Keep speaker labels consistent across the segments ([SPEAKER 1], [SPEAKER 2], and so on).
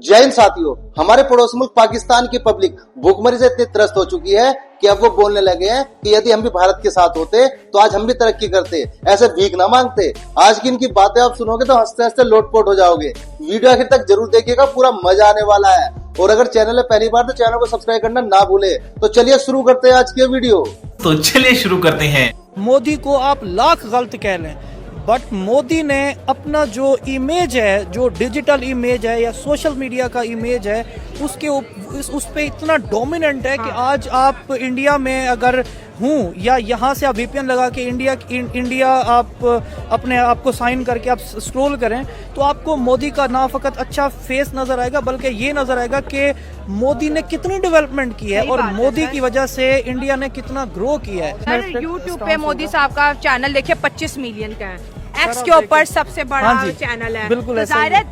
[SPEAKER 1] जय हिंद साथियों, हमारे पड़ोसी मुल्क पाकिस्तान की पब्लिक भूखमरी से इतनी त्रस्त हो चुकी है कि अब वो बोलने लगे हैं कि यदि हम भी भारत के साथ होते तो आज हम भी तरक्की करते, ऐसे भीख ना मांगते। आज की इनकी बातें आप सुनोगे तो हंसते हंसते लोटपोट हो जाओगे। वीडियो आखिर तक जरूर देखिएगा, पूरा मजा आने वाला है। और अगर चैनल है पहली बार तो चैनल को सब्सक्राइब करना ना भूले। तो चलिए शुरू करते हैं आज की वीडियो।
[SPEAKER 2] तो चलिए शुरू करते हैं।
[SPEAKER 3] मोदी को आप लाख गलत कह लें, बट मोदी ने अपना जो इमेज है, जो डिजिटल इमेज है या सोशल मीडिया का इमेज है, उसके उस पे इतना डोमिनेंट है कि आज आप इंडिया में अगर हूँ या यहाँ से आप वीपीएन लगा के इंडिया आप अपने आप को साइन करके आप स्क्रॉल करें तो आपको मोदी का ना फकत अच्छा फेस नजर आएगा बल्कि ये नजर आएगा कि मोदी ने कितनी डेवलपमेंट की है और मोदी की वजह से इंडिया ने कितना ग्रो किया है।
[SPEAKER 4] सर यूट्यूब पे मोदी साहब का चैनल देखिए 25 मिलियन का है, एक्स के ऊपर सबसे बड़ा चैनल है।
[SPEAKER 3] बिल्कुल
[SPEAKER 4] जाहिर है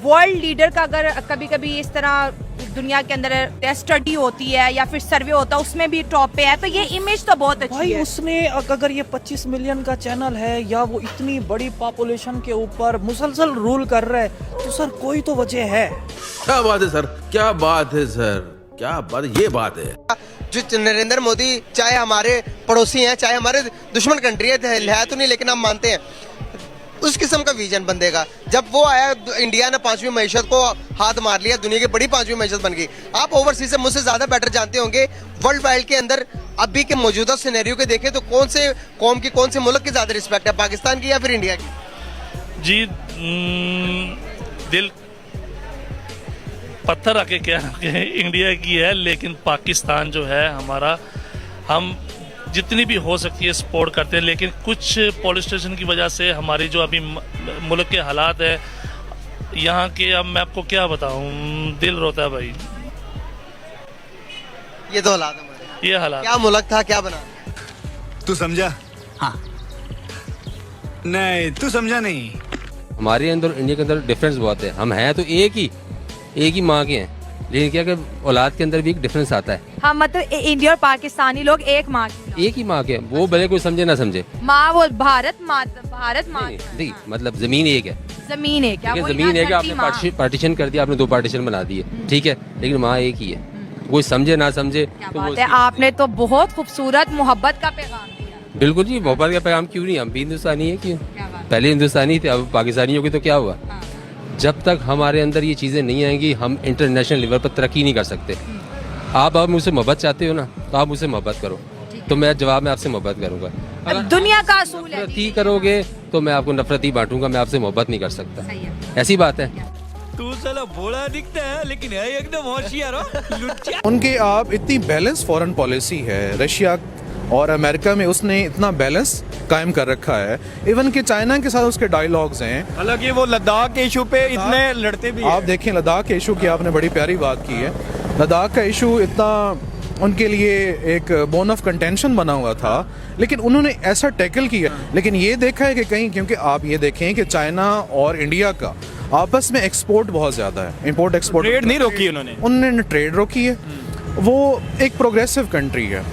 [SPEAKER 4] वर्ल्ड लीडर का अगर कभी कभी इस तरह दुनिया के अंदर स्टडी होती है या फिर सर्वे होता है उसमें भी टॉप पे है, तो ये इमेज तो बहुत अच्छी है।
[SPEAKER 3] उसने अगर ये 25 मिलियन का चैनल है या वो इतनी बड़ी पॉपुलेशन के ऊपर मुसलसल रूल कर रहा है तो सर कोई तो वजह है।
[SPEAKER 5] क्या बात है सर, क्या बात है सर, क्या बात है, ये बात है।
[SPEAKER 6] जो नरेंद्र मोदी चाहे हमारे पड़ोसी हैं चाहे हमारे दुश्मन कंट्री है तो नहीं, लेकिन हम मानते हैं उस किस्म का विजन बंदेगा। जब वो आया इंडिया ने 5वीं मईशत को हाथ मार लिया, दुनिया की बड़ी 5वीं मईशत बन गई। आप ओवरसीज से मुझसे ज्यादा बेटर जानते होंगे वर्ल्ड वाइड के अंदर अभी के मौजूदा सिनेरियो के देखें तो कौन से कौम की कौन से मुल्क की ज्यादा रिस्पेक्ट है, पाकिस्तान की या फिर इंडिया की?
[SPEAKER 7] जी दिल पत्थर आके क्या इंडिया की है, लेकिन पाकिस्तान जो है हमारा, हम जितनी भी हो सकती है सपोर्ट करते हैं, लेकिन कुछ पुलिस स्टेशन की वजह से हमारी जो अभी मुल्क के हालात है यहाँ के, अब मैं आपको क्या बताऊं, दिल रोता है भाई।
[SPEAKER 6] ये तो हालात हमारे,
[SPEAKER 7] ये हालात
[SPEAKER 6] क्या मुल्क था, क्या बना।
[SPEAKER 8] तू समझा? हाँ नहीं, तू समझा नहीं।
[SPEAKER 9] हमारे अंदर इंडिया के अंदर डिफरेंस बहुत है। हम हैं तो एक ही माँ के हैं, लेकिन क्या कि औलाद के अंदर भी एक डिफरेंस आता है।
[SPEAKER 4] हाँ, मतलब इंडिया और पाकिस्तानी लोग एक माँ
[SPEAKER 9] एक ही माँ के, वो भले कोई समझे ना समझे।
[SPEAKER 4] माँ वो भारत माँ
[SPEAKER 9] नहीं, मतलब जमीन एक है,
[SPEAKER 4] जमीन एक है,
[SPEAKER 9] जमीन है कि आपने पार्टीशन कर दिया, आपने 2 पार्टीशन बना दिए, ठीक है, लेकिन माँ एक ही है। कोई समझे ना समझे तो
[SPEAKER 4] बात है। आपने तो बहुत खूबसूरत मोहब्बत का पैगाम दिया।
[SPEAKER 9] बिल्कुल जी, मोहब्बत का पैगाम क्यों नहीं, हम भी हिंदुस्तानी है, क्यों पहले हिंदुस्तानी थे, अब पाकिस्तानी हो गए तो क्या हुआ। जब तक हमारे अंदर ये चीज़ें नहीं आएंगी हम इंटरनेशनल लेवल पर तरक्की नहीं कर सकते। आप मुझसे मोहब्बत चाहते हो ना तो आप मुझसे मोहब्बत करो, तो मैं जवाब में आपसे मोहब्बत करूंगा। अगर
[SPEAKER 4] दुनिया का असूल है,
[SPEAKER 9] नफरत ही करोगे तो मैं आपको नफरत ही बांटूंगा, मैं आपसे मोहब्बत नहीं कर सकता। ऐसी बात है।
[SPEAKER 8] तू साला भोला दिखता है लेकिन है एकदम होशियार।
[SPEAKER 10] उनके आप इतनी बैलेंस फॉरेन पॉलिसी है, रशिया और अमेरिका में उसने इतना बैलेंस कायम कर रखा है। इवन कि चाइना के साथ उसके डायलॉग्स हैं।
[SPEAKER 8] हालांकि वो लद्दाख के इशू पे इतने लड़ते भी
[SPEAKER 10] आप देखें लद्दाख के इशू की आपने बड़ी प्यारी बात की है। लद्दाख का इशू इतना उनके लिए एक बोन ऑफ कंटेंशन बना हुआ था, लेकिन उन्होंने ऐसा टैकल किया। लेकिन ये देखा है कि कहीं, क्योंकि आप ये देखें कि चाइना और इंडिया का आपस में एक्सपोर्ट बहुत ज्यादा है, इम्पोर्ट एक्सपोर्ट
[SPEAKER 8] ट्रेड नहीं रोकी
[SPEAKER 10] उन्होंने ट्रेड रोकी है। वो एक प्रोग्रेसिव कंट्री है,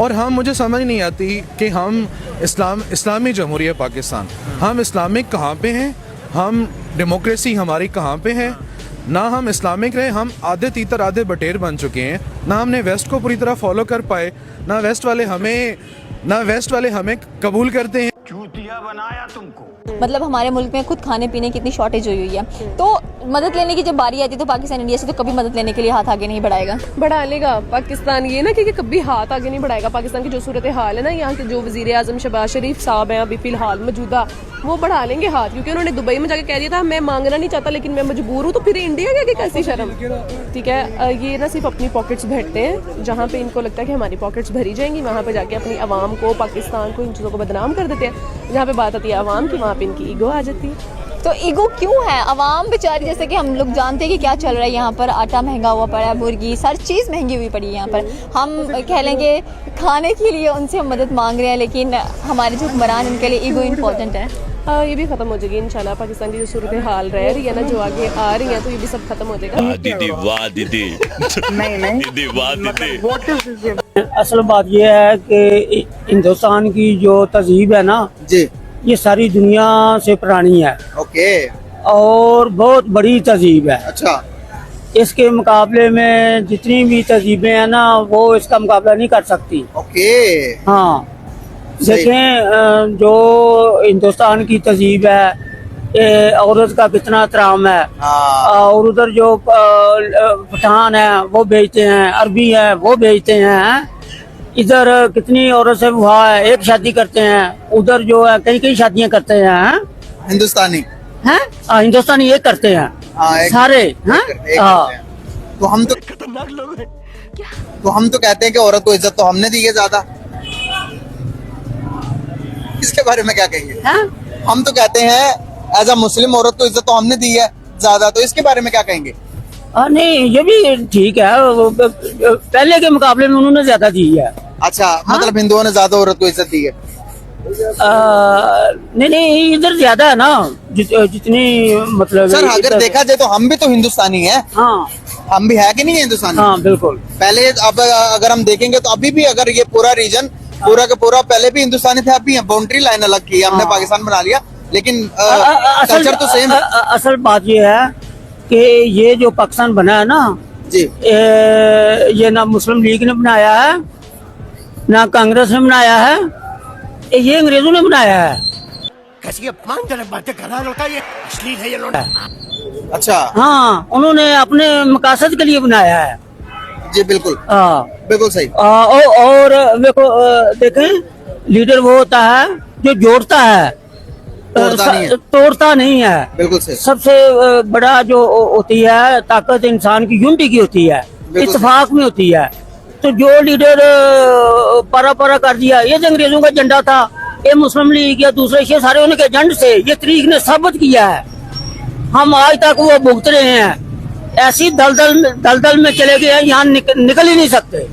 [SPEAKER 10] और हम, मुझे समझ नहीं आती कि हम इस्लामी जमहूरियत पाकिस्तान, हम इस्लामिक कहाँ पे हैं, हम डेमोक्रेसी हमारी कहाँ पे है। ना हम इस्लामिक रहे, हम आधे तीतर आधे बटेर बन चुके हैं। ना हमने वेस्ट को पूरी तरह फॉलो कर पाए, ना वेस्ट वाले हमें कबूल करते हैं।
[SPEAKER 8] चूतिया बनाया तुमको।
[SPEAKER 11] मतलब हमारे मुल्क में खुद खाने पीने की इतनी शॉर्टेज हुई है, तो मदद लेने की जब बारी आती है तो पाकिस्तान इंडिया से तो कभी मदद लेने के लिए हाथ आगे नहीं बढ़ाएगा।
[SPEAKER 12] बढ़ा लेगा पाकिस्तान, ये ना कि कभी हाथ आगे नहीं बढ़ाएगा। पाकिस्तान की जो सूरत हाल है ना, यहाँ के जो वजीर आजम शहबाज शरीफ साहब हैं अभी फिलहाल मौजूदा, वो बढ़ा लेंगे हाथ, क्योंकि उन्होंने दुबई में जाके कह दिया था मैं मांगना नहीं चाहता लेकिन मैं मजबूर हूँ। तो फिर इंडिया क्या कैसी शर्म, ठीक है। ये ना सिर्फ अपनी पॉकेट्स भरते हैं, जहाँ पे इनको लगता है कि हमारी पॉकेट्स भरी जाएंगी वहाँ पे जाके अपनी आवाम को, पाकिस्तान को, इन चीज़ों को बदनाम कर देते हैं। जहाँ पे बात आती है आवाम की, वहाँ पे इनकी ईगो आ जाती है।
[SPEAKER 11] तो ईगो क्यों है? आवाम बेचारी, जैसे कि हम लोग जानते हैं कि क्या चल रहा है यहाँ पर, आटा महंगा हुआ पड़ा है, मुर्गी, हर चीज़ महंगी हुई पड़ी है यहाँ पर। हम कह लेंगे खाने के लिए उनसे हम मदद मांग रहे हैं, लेकिन हमारे जो हुक्मरान, उनके लिए ईगो इम्पोर्टेंट है।
[SPEAKER 12] ये भी खत्म हो जाएगी इंशाल्लाह। पाकिस्तान की जो सूरत हाल रह रही है ना, जो आगे आ रही है, तो ये भी सब खत्म हो जाएगा।
[SPEAKER 5] दीदी वाह दीदी, नहीं दीदी वाह दीदी।
[SPEAKER 13] असल बात यह है कि हिंदुस्तान की जो तहजीब है ना जी, ये सारी दुनिया से पुरानी है।
[SPEAKER 6] ओके।
[SPEAKER 13] और बहुत बड़ी तहजीब है।
[SPEAKER 6] अच्छा।
[SPEAKER 13] इसके मुकाबले में जितनी भी तहजीबें हैं ना वो इसका मुकाबला नहीं कर सकती।
[SPEAKER 1] ओके।
[SPEAKER 13] हाँ देखें जो हिंदुस्तान की तहजीब है ये औरत का कितना एहतराम है। और उधर जो पठान है वो बेचते हैं, अरबी है वो बेचते हैं। इधर कितनी औरत से विवाह है, एक शादी करते हैं, उधर जो है कई कई शादियां करते हैं।
[SPEAKER 1] हिंदुस्तानी
[SPEAKER 13] हैं हिंदुस्तानी ये करते हैं सारे हैं।
[SPEAKER 1] तो हम तो खतरनाक लोग हैं। तो हम तो कहते हैं कि औरत को इज्जत तो हमने दी है ज्यादा, इसके बारे में क्या कहेंगे? हम तो कहते हैं एज अ मुस्लिम औरत को इज्जत तो हमने दी है ज्यादा, तो इसके बारे में क्या कहेंगे?
[SPEAKER 13] नहीं ये भी ठीक है, पहले के मुकाबले में उन्होंने ज्यादा दी है।
[SPEAKER 1] अच्छा मतलब हिंदुओं ने ज्यादा औरत को इज्जत दी है?
[SPEAKER 13] नहीं इधर ज्यादा है ना जितनी मतलब।
[SPEAKER 1] सर अगर देखा जाए तो हम भी तो हिंदुस्तानी हैं।
[SPEAKER 13] हाँ
[SPEAKER 1] हम भी है कि नहीं है हिंदुस्तानी?
[SPEAKER 13] हाँ बिल्कुल।
[SPEAKER 1] पहले अब अगर हम देखेंगे तो अभी भी अगर ये पूरा रीजन पूरा का पूरा पहले भी हिंदुस्तानी थे, अभी बाउंड्री लाइन अलग की है, हमने पाकिस्तान बना लिया, लेकिन कल्चर तो सेम है।
[SPEAKER 13] असल बात ये है कि ये जो पाकिस्तान बना है ना
[SPEAKER 1] जी,
[SPEAKER 13] ये ना मुस्लिम लीग ने बनाया है ना कांग्रेस ने बनाया है, ये अंग्रेजों ने बनाया है।
[SPEAKER 8] कैसी अपमानजनक बातें कर रहा है लड़का, ये अश्लील है ये लड़का।
[SPEAKER 1] अच्छा
[SPEAKER 13] हाँ उन्होंने अपने मकासद के लिए बनाया है।
[SPEAKER 1] जी बिल्कुल,
[SPEAKER 13] हाँ
[SPEAKER 1] बिल्कुल सही।
[SPEAKER 13] और देखो देखें लीडर वो होता है जो जोड़ता है, तोड़ता नहीं है।
[SPEAKER 1] बिल्कुल सही।
[SPEAKER 13] सबसे बड़ा जो होती है ताकत इंसान की यूनिटी की होती है, इत्तेफाक में होती है। तो जो लीडर परा परा कर दिया, ये अंग्रेजों का झंडा था, ये मुस्लिम लीग या दूसरे ये सारे उनके एजेंट से ये तरीक ने साबित किया है। हम आज तक वो भुगत रहे हैं, ऐसी दलदल में चले गए हैं, यहाँ निकल ही नहीं सकते।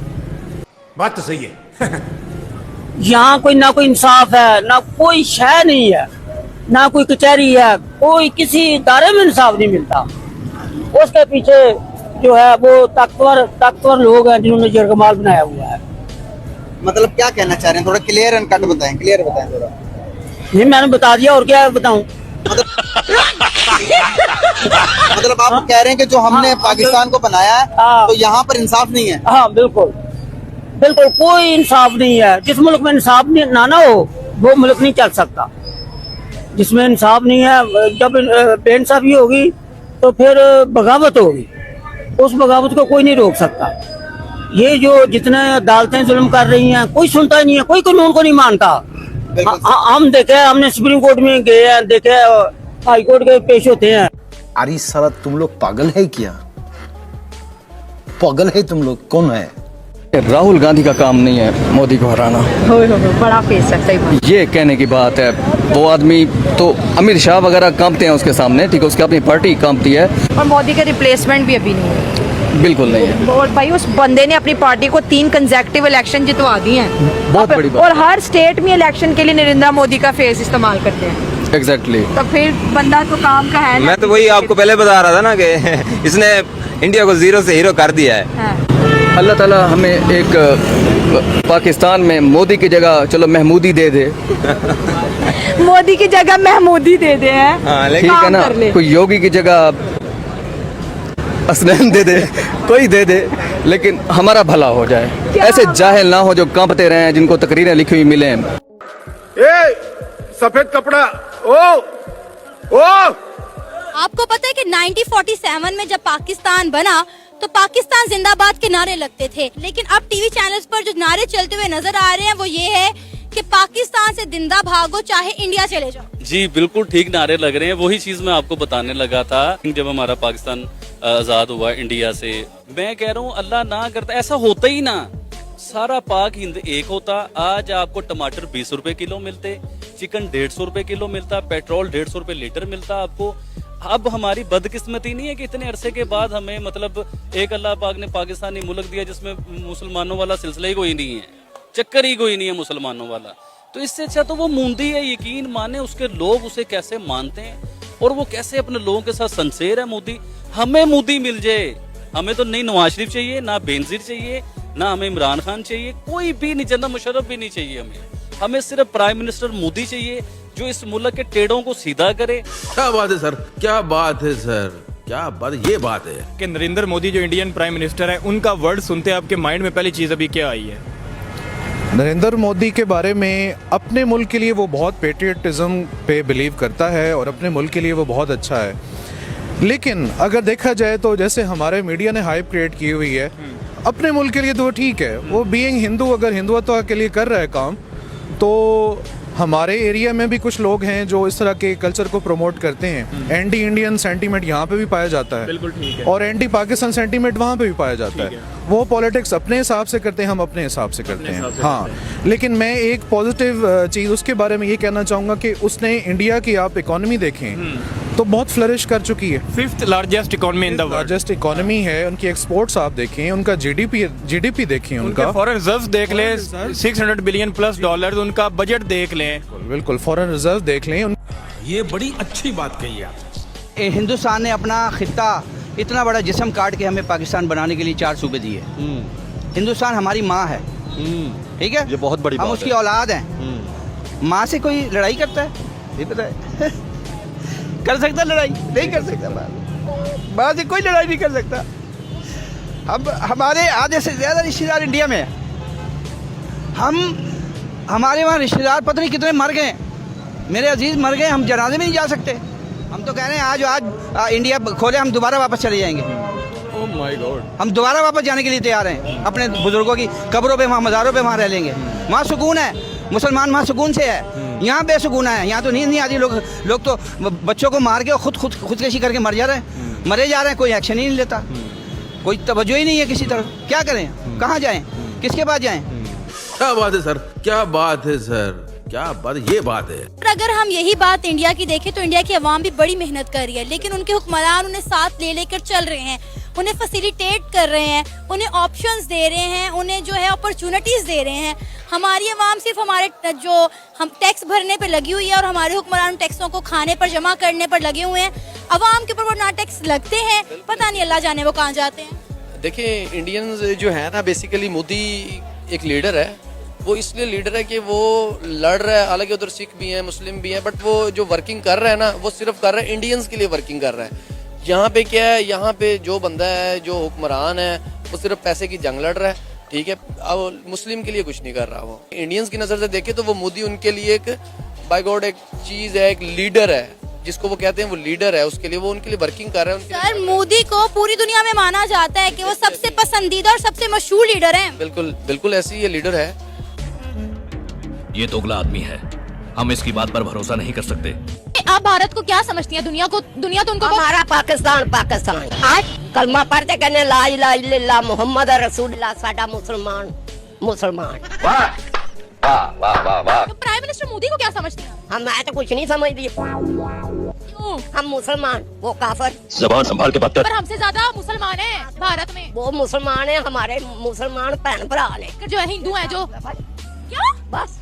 [SPEAKER 8] बात तो सही है।
[SPEAKER 13] यहाँ कोई ना कोई इंसाफ है, ना कोई शय नहीं है, ना कोई कचहरी है, कोई किसी इदारे में इंसाफ नहीं मिलता। उसके पीछे जो है वो ताकतवर लोग हैं जिन्होंने जरगमाल बनाया हुआ है।
[SPEAKER 1] मतलब क्या कहना चाह रहे हैं, थोड़ा क्लियर एंड कट बताएं, क्लियर बताएं थोड़ा।
[SPEAKER 13] नहीं मैंने बता दिया, और क्या बताऊं?
[SPEAKER 1] मतलब आप कह रहे हैं कि जो हमने पाकिस्तान को बनाया है तो यहाँ पर इंसाफ नहीं है?
[SPEAKER 13] हाँ बिल्कुल बिल्कुल, कोई इंसाफ नहीं है। जिस मुल्क में इंसाफ ना हो वो मुल्क नहीं चल सकता। जिसमें इंसाफ नहीं है, जब बेइंसाफी होगी तो फिर बगावत होगी, उस बगावत को कोई नहीं रोक सकता। ये जो जितने अदालतें जुल्म कर रही हैं कोई सुनता नहीं है, कोई कानून को नहीं मानता। हम देखे, हमने सुप्रीम कोर्ट में गए हैं, देखे हाई कोर्ट के पेश होते हैं।
[SPEAKER 14] अरे साला तुम लोग पागल है क्या? पागल है तुम लोग? कौन है?
[SPEAKER 15] राहुल गांधी का काम नहीं है मोदी को हराना।
[SPEAKER 4] बड़ा फेस है, सही बात।
[SPEAKER 15] ये कहने की बात है, वो आदमी तो अमित शाह वगैरह कांपते हैं उसके सामने, ठीक है, उसकी अपनी पार्टी कांपती है।
[SPEAKER 4] और मोदी के रिप्लेसमेंट भी अभी नहीं है।
[SPEAKER 15] बिल्कुल नहीं है।
[SPEAKER 4] और भाई उस बंदे ने अपनी पार्टी को 3 कंसेक्यूटिव इलेक्शन जितवा दिए हैं।
[SPEAKER 15] बहुत बड़ी बात।
[SPEAKER 4] और हर स्टेट में इलेक्शन के लिए नरेंद्र मोदी का फेस इस्तेमाल करते हैं।
[SPEAKER 15] एग्जैक्टली।
[SPEAKER 4] तो फिर बंदा तो काम का है।
[SPEAKER 16] मैं तो वही आपको पहले बता रहा था ना कि इसने इंडिया को जीरो से हीरो कर दिया है।
[SPEAKER 4] हाँ।
[SPEAKER 15] अल्लाह ताला हमें एक पाकिस्तान में मोदी की जगह चलो महमूदी दे दे।
[SPEAKER 4] मोदी की जगह महमूदी दे दे है।
[SPEAKER 15] ठीक है ना, कोई योगी की जगह असनैन दे दे, कोई दे दे, लेकिन हमारा भला हो जाए। ऐसे जाहिल ना हो जो कांपते रहे, जिनको तकरीरें लिखी हुई मिले।
[SPEAKER 17] सफेद कपड़ा ओ
[SPEAKER 18] आपको पता है कि 1947 में जब पाकिस्तान बना तो पाकिस्तान जिंदाबाद के नारे लगते थे, लेकिन अब टीवी चैनल्स पर जो नारे चलते हुए नजर आ रहे हैं वो ये है कि पाकिस्तान से जिंदा भागो चाहे इंडिया चले जाओ।
[SPEAKER 19] जी बिल्कुल ठीक नारे लग रहे हैं। वही चीज मैं आपको बताने लगा था जब हमारा पाकिस्तान आजाद हुआ इंडिया से। मैं कह रहा हूँ अल्लाह ना करता ऐसा होता ही ना, सारा पाक हिंद एक होता। आज आपको टमाटर 20 रुपए किलो मिलते, चिकन 150 रुपए किलो मिलता, पेट्रोल 150 रुपए लीटर मिलता आपको। अब हमारी बदकिस्मती नहीं है कि इतने अरसे के बाद हमें मतलब एक अल्लाह पाक ने पाकिस्तानी मुल्क दिया जिसमें मुसलमानों वाला सिलसिला ही कोई नहीं है, चक्कर ही कोई नहीं है मुसलमानों वाला। तो इससे अच्छा तो वो मूंदी है। यकीन माने उसके लोग उसे कैसे मानते हैं और वो कैसे अपने लोगों के साथ संसेर है मोदी। हमें मोदी मिल जाए, हमें तो नहीं नवाज शरीफ चाहिए, ना बेनजीर चाहिए, ना हमें इमरान खान चाहिए, कोई भी नहीं, जनरल मुशर्रफ भी नहीं चाहिए हमें सिर्फ प्राइम मिनिस्टर मोदी चाहिए जो इस मुल्क के टेढ़ों को सीधा करे।
[SPEAKER 20] क्या बात है सर, क्या बात है सर,
[SPEAKER 17] क्या बात, ये बात है
[SPEAKER 8] कि नरेंद्र मोदी जो इंडियन प्राइम मिनिस्टर है, उनका वर्ड सुनते आपके माइंड में पहली चीज अभी क्या आई है?
[SPEAKER 10] नरेंद्र मोदी के बारे में, अपने मुल्क के लिए वो बहुत पेट्रियटिज्म पे बिलीव करता है और अपने मुल्क के लिए वो बहुत अच्छा है। लेकिन अगर देखा जाए तो जैसे हमारे मीडिया ने हाइप क्रिएट की हुई है, अपने मुल्क के लिए तो वो ठीक है, वो बीइंग हिंदू अगर हिंदुत्व के लिए कर रहा है काम, तो हमारे एरिया में भी कुछ लोग हैं जो इस तरह के कल्चर को प्रमोट करते हैं। एंटी इंडियन सेंटीमेंट यहाँ पे भी पाया जाता है,
[SPEAKER 8] बिल्कुल ठीक है,
[SPEAKER 10] और एंटी पाकिस्तान सेंटीमेंट वहाँ पे भी पाया जाता है। वो पॉलिटिक्स अपने हिसाब से करते हैं, हम अपने हिसाब से करते हैं। हाँ, लेकिन मैं एक पॉजिटिव चीज़ उसके बारे में ये कहना चाहूँगा कि उसने इंडिया की आप इकोनॉमी देखें तो बहुत फ्लरिश कर चुकी है।
[SPEAKER 8] 5th largest economy in the world,
[SPEAKER 10] largest economy है। उनकी एक्सपोर्ट्स आप देखें, उनका जीडीपी देखें, उनका
[SPEAKER 8] फॉरेन रिजर्व देख लें, $600 बिलियन प्लस, उनका बजट देख लें,
[SPEAKER 10] बिल्कुल फॉरेन रिजर्व देख लें।
[SPEAKER 17] ये बड़ी अच्छी बात कही आप।
[SPEAKER 13] हिंदुस्तान ने अपना खित्ता इतना बड़ा जिस्म काट के हमें पाकिस्तान बनाने के लिए 4 सूबे दिए। हिंदुस्तान हमारी माँ है, ठीक है,
[SPEAKER 15] ये बहुत बड़ी
[SPEAKER 13] हम उसकी औलाद हैं। माँ से कोई लड़ाई करता है? नहीं पता है। कर सकता लड़ाई? नहीं कर सकता। माँ से कोई लड़ाई नहीं कर सकता। अब हमारे आधे से ज़्यादा रिश्तेदार इंडिया में हैं। हमारे वहाँ रिश्तेदार पता नहीं कितने मर गए, मेरे अजीज मर गए, हम जनाजे में नहीं जा सकते। हम तो कह रहे हैं आज इंडिया खोले, हम दोबारा वापस चले जाएंगे।
[SPEAKER 8] ओह माय गॉड,
[SPEAKER 13] हम दोबारा वापस जाने के लिए तैयार हैं। अपने बुजुर्गों की कब्रों पे, वहाँ मज़ारों पे वहाँ रह लेंगे। वहाँ सुकून है, मुसलमान वहाँ सुकून से है। यहाँ बेसुकून है, यहाँ तो नींद नहीं आती। लोग तो बच्चों को मार के खुदकशी करके मरे जा रहे हैं। कोई एक्शन ही नहीं लेता, कोई तवज्जो ही नहीं है किसी तरफ। क्या करें, कहाँ जाएं, किसके पास जाएं?
[SPEAKER 17] क्या बात है सर, क्या बात है सर, क्या बात, ये बात है।
[SPEAKER 18] और अगर हम यही बात इंडिया की देखें तो इंडिया की आवाम भी बड़ी मेहनत कर रही है, लेकिन उनके हुक्मरान उन्हें साथ ले लेकर चल रहे हैं, उन्हें फैसिलिटेट कर रहे हैं, उन्हें ऑप्शंस दे रहे हैं, उन्हें जो है अपॉर्चुनिटीज दे रहे हैं। हमारी आवाम सिर्फ हमारे जो हम टैक्स भरने पे लगी हुई है और हमारे हुक्मरान टैक्सों को खाने पर जमा करने पर लगे हुए हैं। आवाम के ऊपर वो ना टैक्स लगते हैं, पता नहीं अल्लाह जाने वो कहाँ जाते हैं।
[SPEAKER 20] देखिए, इंडियंस जो है ना, बेसिकली मोदी एक लीडर है। वो इसलिए लीडर है कि वो लड़ रहा है, हालांकि उधर सिख भी हैं, मुस्लिम भी हैं, बट वो जो वर्किंग कर रहा है ना, वो सिर्फ कर रहा है इंडियंस के लिए वर्किंग कर रहा है। यहाँ पे क्या है, यहाँ पे जो बंदा है, जो हुक्मरान है, वो सिर्फ पैसे की जंग लड़ रहा है, ठीक है। अब मुस्लिम के लिए कुछ नहीं कर रहा। वो इंडियंस की नज़र से देखे तो वो मोदी उनके लिए एक बाय गॉड एक चीज़ है, एक लीडर है, जिसको वो कहते हैं वो लीडर है। उसके लिए वो उनके लिए वर्किंग कर रहे हैं।
[SPEAKER 18] सर, मोदी को पूरी दुनिया में माना जाता है कि वो सबसे पसंदीदा और सबसे मशहूर लीडर हैं।
[SPEAKER 20] बिल्कुल बिल्कुल ऐसी ये लीडर है।
[SPEAKER 21] ये दोगला आदमी है, हम इसकी बात पर भरोसा नहीं कर सकते।
[SPEAKER 18] आप भारत को क्या समझती हैं? दुनिया तो उनको
[SPEAKER 22] हमारा पाकिस्तान आज कलमा पढ़ते कहने ला इलाहा इल्लल्लाह मुहम्मद रसूलुल्लाह, साडा मुसलमान।
[SPEAKER 21] वाह वाह वाह वाह वाह।
[SPEAKER 18] तो प्राइम मिनिस्टर मोदी को क्या समझती हैं?
[SPEAKER 22] मैं तो कुछ नहीं समझती। हम मुसलमान, वो काफिर।
[SPEAKER 21] ज़बान संभाल के बात कर।
[SPEAKER 18] पर हमसे ज्यादा मुसलमान हैं भारत में।
[SPEAKER 22] वो मुसलमान है, हमारे मुसलमान बहन भरा ने
[SPEAKER 18] जो हिंदू है, जो क्या
[SPEAKER 22] बस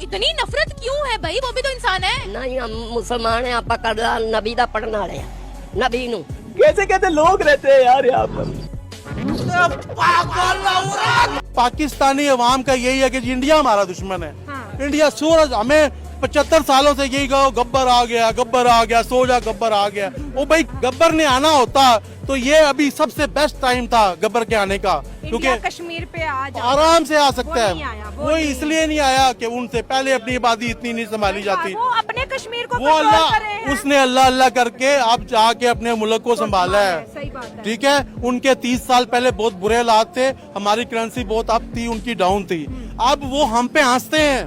[SPEAKER 18] इतनी नफरत क्यों है भाई? वो भी तो इंसान है।
[SPEAKER 22] नहीं, हम मुसलमान हैं, आप करदा नबी दा पढ़ने वाले हैं। नबी नू
[SPEAKER 13] कैसे कैसे लोग रहते हैं यार यहाँ पर।
[SPEAKER 23] पाकिस्तानी अवाम का यही है कि इंडिया हमारा दुश्मन है। हाँ। इंडिया सूरज, हमें 75 सालों से यही कहो गब्बर आ गया, सो जा गब्बर आ गया। वो भाई गब्बर ने आना होता तो ये अभी सबसे बेस्ट टाइम था गब्बर के आने का, क्योंकि
[SPEAKER 4] कश्मीर पे
[SPEAKER 23] आराम से आ सकता है। वो इसलिए नहीं आया कि उनसे पहले अपनी आबादी इतनी नहीं संभाली जाती।
[SPEAKER 4] वो अपने कश्मीर को
[SPEAKER 23] वो उसने अल्लाह करके अब जाके अपने मुल्क को संभाला है, ठीक है। उनके 30 साल पहले बहुत बुरे हालात थे, हमारी करेंसी बहुत अप थी, उनकी डाउन थी। अब वो हम पे हंसते हैं,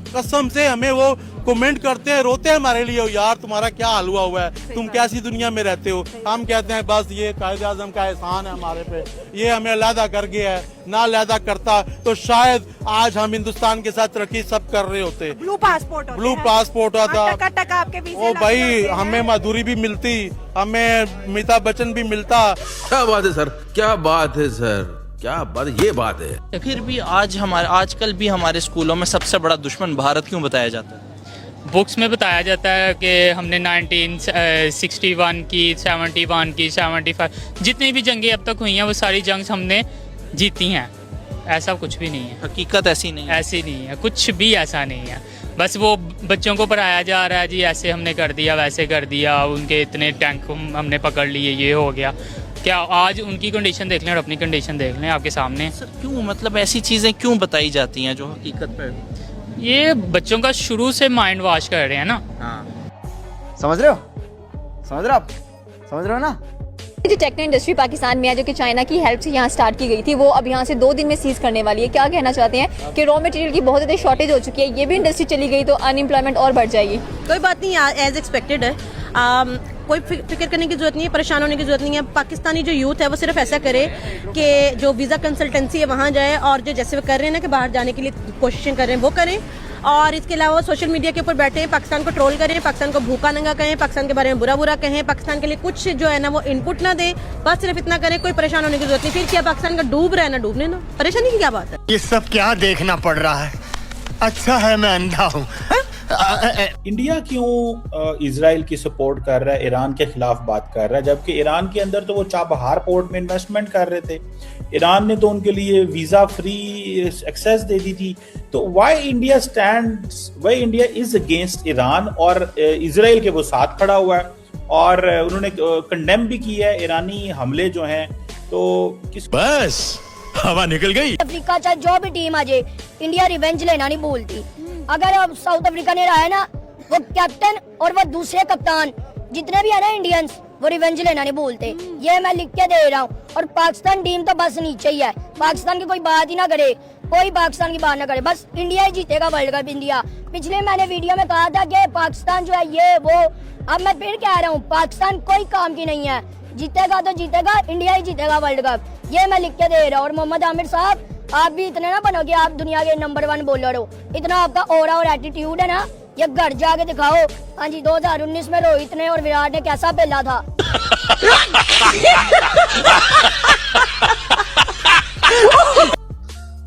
[SPEAKER 23] कसम से हमें वो कमेंट करते हैं, रोते हैं हमारे लिए, यार तुम्हारा क्या हाल हुआ है, तुम कैसी दुनिया में रहते हो। हम कहते हैं बस ये कायदे आज़म का एहसान है हमारे पे, ये हमें अलहदा कर गया है। ना अलहदा करता तो शायद आज हम हिंदुस्तान के साथ तरक्की सब कर रहे होते।
[SPEAKER 4] ब्लू पासपोर्ट
[SPEAKER 22] होता
[SPEAKER 4] आपके
[SPEAKER 23] ओ भाई, हमें माधुरी भी मिलती, हमें अमिताभ बच्चन भी मिलता।
[SPEAKER 17] क्या बात है सर, क्या बात है सर, क्या बात, ये बात है।
[SPEAKER 24] फिर भी आजकल भी हमारे स्कूलों में सबसे बड़ा दुश्मन भारत क्यों बताया जाता है?
[SPEAKER 25] बुक्स में बताया जाता है कि हमने 1961 की, 71 की, 75, जितनी भी जंगें अब तक हुई हैं वो सारी जंग हमने जीती हैं। ऐसा कुछ भी नहीं है,
[SPEAKER 24] हकीकत ऐसी नहीं है।
[SPEAKER 25] ऐसी नहीं है, कुछ भी ऐसा नहीं है। बस वो बच्चों को पढ़ाया जा रहा है जी, ऐसे हमने कर दिया, वैसे कर दिया, उनके इतने टैंक हमने पकड़ लिए, ये हो गया। क्या आज उनकी कंडीशन देख लें और अपनी कंडीशन देख लें आपके सामने।
[SPEAKER 24] सर क्यों, मतलब ऐसी चीज़ें क्यों बताई जाती हैं जो हकीकत पर?
[SPEAKER 25] ये बच्चों का शुरू से माइंड वॉश कर रहे हैं ना।
[SPEAKER 2] समझ रहे हो, समझ रहे हो आप, समझ रहे हो ना?
[SPEAKER 3] जो टेक्नो इंडस्ट्री पाकिस्तान में है, जो कि चाइना की हेल्प से यहाँ स्टार्ट की गई थी, वो अब यहाँ से 2 दिन में सीज करने वाली है। क्या कहना चाहते हैं कि रॉ मटेरियल की बहुत ज़्यादा शॉर्टेज हो चुकी है, ये भी इंडस्ट्री चली गई तो अनएम्प्लॉयमेंट और बढ़ जाएगी।
[SPEAKER 7] कोई बात नहीं, एज एक्सपेक्टेड है। कोई फिक्र करने की जरूरत नहीं है, परेशान होने की जरूरत नहीं है। पाकिस्तानी जो यूथ है वो सिर्फ ऐसा करे कि जो वीज़ा कंसल्टेंसी है वहाँ जाए, और जो जैसे वो कर रहे हैं ना कि बाहर जाने के लिए कोशिशें कर रहे हैं वो करें, और इसके अलावा सोशल मीडिया के ऊपर बैठे पाकिस्तान को ट्रोल करें, पाकिस्तान को भूखा नंगा कहें, पाकिस्तान के बारे में बुरा कहें, पाकिस्तान के लिए कुछ जो है ना वो इनपुट ना दें, बस सिर्फ इतना करें। कोई परेशान होने की जरूरत नहीं। फिर क्या पाकिस्तान का डूब रहा है ना, डूबने ना, परेशानी की क्या बात है?
[SPEAKER 9] ये सब क्या देखना पड़ रहा है? अच्छा है मैं अंधा हूँ।
[SPEAKER 11] इंडिया क्यों इजराइल की सपोर्ट कर रहा है, ईरान के खिलाफ बात कर रहा है, जबकि ईरान के अंदर तो वो चाबहार पोर्ट में इन्वेस्टमेंट कर रहे थे, ईरान ने तो उनके लिए वीजा फ्री एक्सेस दे दी थी। तो why India is against Iran, और इजराइल के वो साथ खड़ा हुआ है, और उन्होंने कंडेम भी किया है ईरानी हमले जो हैं। तो किस
[SPEAKER 9] बस हवा निकल गई।
[SPEAKER 18] अफ्रीका चाहे जो भी टीम आ जाए, इंडिया रिवेंज लेना नहीं भूलती। अगर अब साउथ अफ्रीका ने रहा है ना, वो कैप्टन और वो दूसरे कप्तान जितने भी है ना इंडियंस, वो रिवेंज लेना नहीं भूलते। ये मैं लिख के दे रहा हूँ। और पाकिस्तान टीम तो बस नीचे ही है, पाकिस्तान की कोई बात ही ना करे, कोई पाकिस्तान की बात ना करे, बस इंडिया ही जीतेगा वर्ल्ड कप। इंडिया, पिछले मैंने वीडियो में कहा था कि पाकिस्तान जो है ये वो, अब मैं फिर कह रहा हूँ, पाकिस्तान कोई काम की नहीं है, जीतेगा तो जीतेगा, इंडिया ही जीतेगा वर्ल्ड कप। ये मैं लिख के दे रहा हूँ। और मोहम्मद आमिर साहब, आप भी इतने ना बनो कि आप दुनिया के नंबर 1 बॉलर हो। इतना आपका ऑरा और एटीट्यूड है ना, ये घर जाके दिखाओ। हाँ जी, 2019 में रोहित ने और विराट ने कैसा खेला था।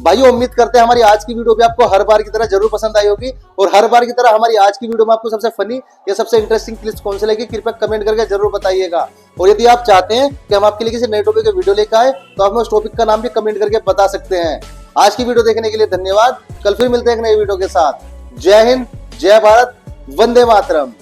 [SPEAKER 1] भाइयों, उम्मीद करते हैं हमारी आज की वीडियो भी आपको हर बार की तरह जरूर पसंद आई होगी, और हर बार की तरह हमारी आज की वीडियो में आपको सबसे फनी या सबसे इंटरेस्टिंग क्लिप्स कौन से लगी, कृपया कमेंट करके जरूर बताइएगा। और यदि आप चाहते हैं कि हम आपके लिए किसी नए टॉपिक का वीडियो लेकर आए, तो आप उस टॉपिक का नाम भी कमेंट करके बता सकते हैं। आज की वीडियो देखने के लिए धन्यवाद। कल फिर मिलते हैं एक नई वीडियो के साथ। जय हिंद, जय भारत, वंदे मातरम।